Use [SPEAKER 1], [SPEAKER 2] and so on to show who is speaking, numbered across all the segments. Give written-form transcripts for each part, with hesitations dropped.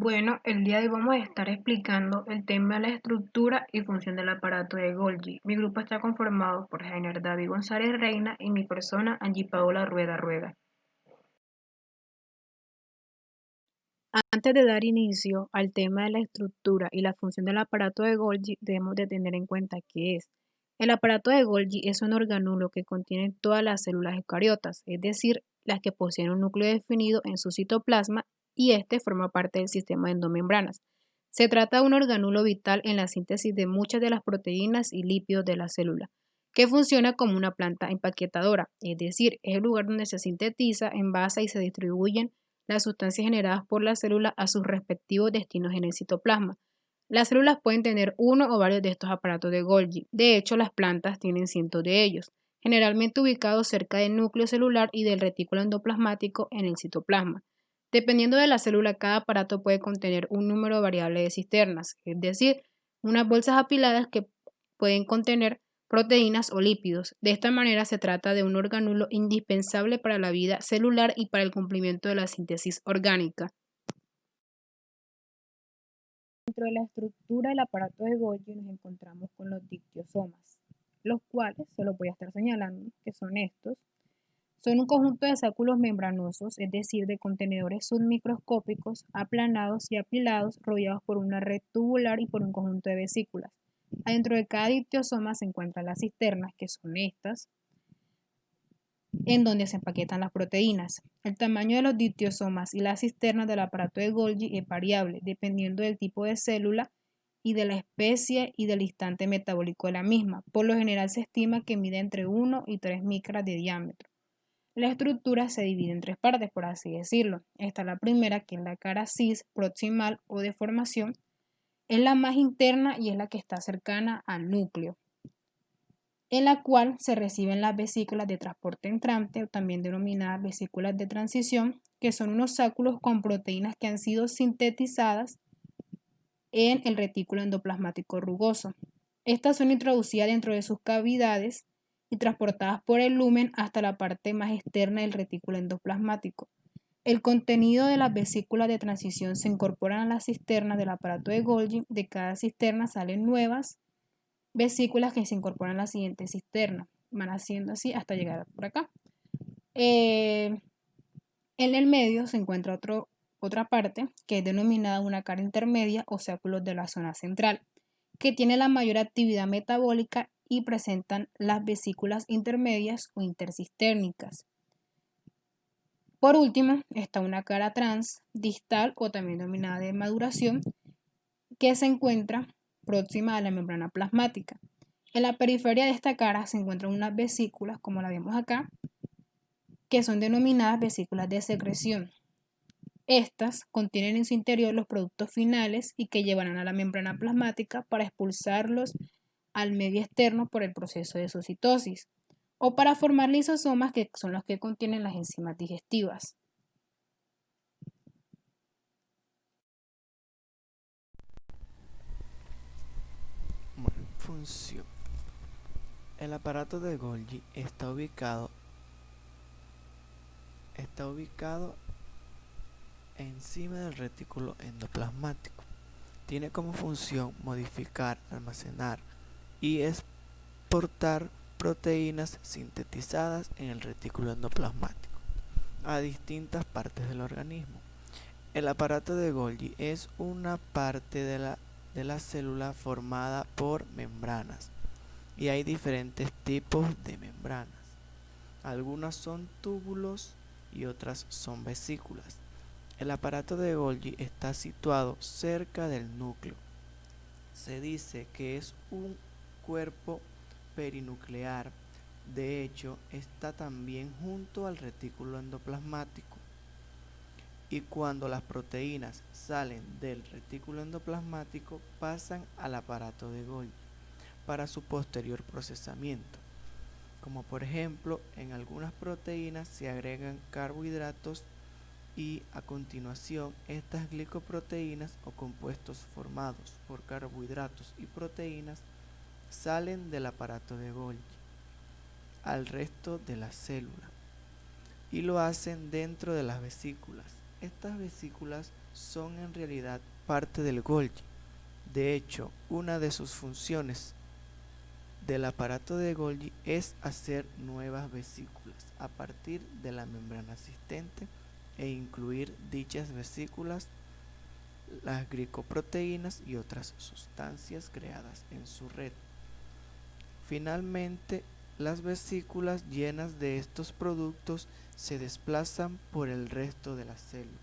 [SPEAKER 1] Bueno, el día de hoy vamos a estar explicando el tema de la estructura y función del aparato de Golgi. Mi grupo está conformado por Jainer David González Reina y mi persona Angie Paola Rueda Rueda. Antes de dar inicio al tema de la estructura y la función del aparato de Golgi, debemos de tener en cuenta qué es. El aparato de Golgi es un organulo que contiene todas las células eucariotas, es decir, las que poseen un núcleo definido en su citoplasma y este forma parte del sistema de endomembranas. Se trata de un organulo vital en la síntesis de muchas de las proteínas y lípidos de la célula, que funciona como una planta empaquetadora, es decir, es el lugar donde se sintetiza, envasa y se distribuyen las sustancias generadas por la célula a sus respectivos destinos en el citoplasma. Las células pueden tener uno o varios de estos aparatos de Golgi. De hecho, las plantas tienen cientos de ellos, generalmente ubicados cerca del núcleo celular y del retículo endoplasmático en el citoplasma. Dependiendo de la célula, cada aparato puede contener un número variable de cisternas, es decir, unas bolsas apiladas que pueden contener proteínas o lípidos. De esta manera se trata de un organulo indispensable para la vida celular y para el cumplimiento de la síntesis orgánica. Dentro de la estructura del aparato de Golgi nos encontramos con los dictiosomas, los cuales, se los voy a estar señalando, que son estos. Son un conjunto de sacúlos membranosos, es decir, de contenedores submicroscópicos, aplanados y apilados, rodeados por una red tubular y por un conjunto de vesículas. Adentro de cada dictiosoma se encuentran las cisternas, que son estas, en donde se empaquetan las proteínas. El tamaño de los dictiosomas y las cisternas del aparato de Golgi es variable, dependiendo del tipo de célula y de la especie y del instante metabólico de la misma. Por lo general se estima que mide entre 1 y 3 micras de diámetro. La estructura se divide en tres partes, por así decirlo. Está la primera, que es la cara cis, proximal o de formación. Es la más interna y es la que está cercana al núcleo, en la cual se reciben las vesículas de transporte entrante, o también denominadas vesículas de transición, que son unos sacúlos con proteínas que han sido sintetizadas en el retículo endoplasmático rugoso. Estas son introducidas dentro de sus cavidades y transportadas por el lumen hasta la parte más externa del retículo endoplasmático. El contenido de las vesículas de transición se incorporan a las cisternas del aparato de Golgi. De cada cisterna salen nuevas vesículas que se incorporan a la siguiente cisterna. Van haciendo así hasta llegar por acá. En el medio se encuentra otra parte que es denominada una cara intermedia o sacúlos de la zona central, que tiene la mayor actividad metabólica y presentan las vesículas intermedias o intercistérnicas. Por último, está una cara trans distal o también denominada de maduración, que se encuentra próxima a la membrana plasmática. En la periferia de esta cara se encuentran unas vesículas, como la vemos acá, que son denominadas vesículas de secreción. Estas contienen en su interior los productos finales y que llevarán a la membrana plasmática para expulsarlos al medio externo por el proceso de su citosis, o para formar lisosomas, que son los que contienen las enzimas digestivas.
[SPEAKER 2] Bueno, función. El aparato de Golgi está ubicado encima del retículo endoplasmático. Tiene como función modificar, almacenar y exportar proteínas sintetizadas en el retículo endoplasmático a distintas partes del organismo. El aparato de Golgi es una parte de la célula formada por membranas, y hay diferentes tipos de membranas. Algunas son túbulos y otras son vesículas. El aparato de Golgi está situado cerca del núcleo. Se dice que es un cuerpo perinuclear. De hecho, está también junto al retículo endoplasmático. Y cuando las proteínas salen del retículo endoplasmático, pasan al aparato de Golgi para su posterior procesamiento. Como por ejemplo, en algunas proteínas se agregan carbohidratos y a continuación estas glicoproteínas o compuestos formados por carbohidratos y proteínas salen del aparato de Golgi al resto de la célula y lo hacen dentro de las vesículas. Estas vesículas son en realidad parte del Golgi. De hecho, una de sus funciones del aparato de Golgi es hacer nuevas vesículas a partir de la membrana asistente e incluir dichas vesículas las glicoproteínas y otras sustancias creadas en su red. Finalmente, las vesículas llenas de estos productos se desplazan por el resto de la célula,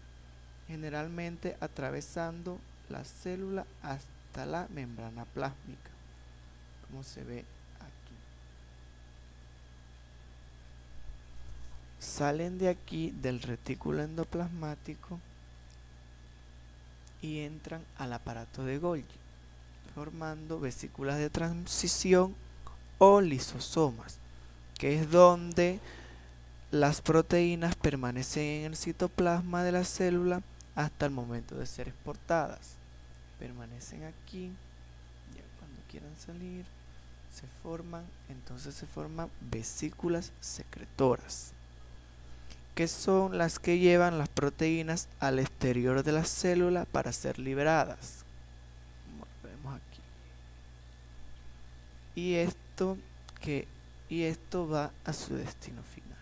[SPEAKER 2] generalmente atravesando la célula hasta la membrana plásmica, como se ve aquí. Salen de aquí del retículo endoplasmático y entran al aparato de Golgi, formando vesículas de transición o lisosomas, que es donde las proteínas permanecen en el citoplasma de la célula hasta el momento de ser exportadas. Permanecen aquí, ya cuando quieran salir se forman vesículas secretoras, que son las que llevan las proteínas al exterior de la célula para ser liberadas, como lo vemos aquí. Y esto va a su destino final.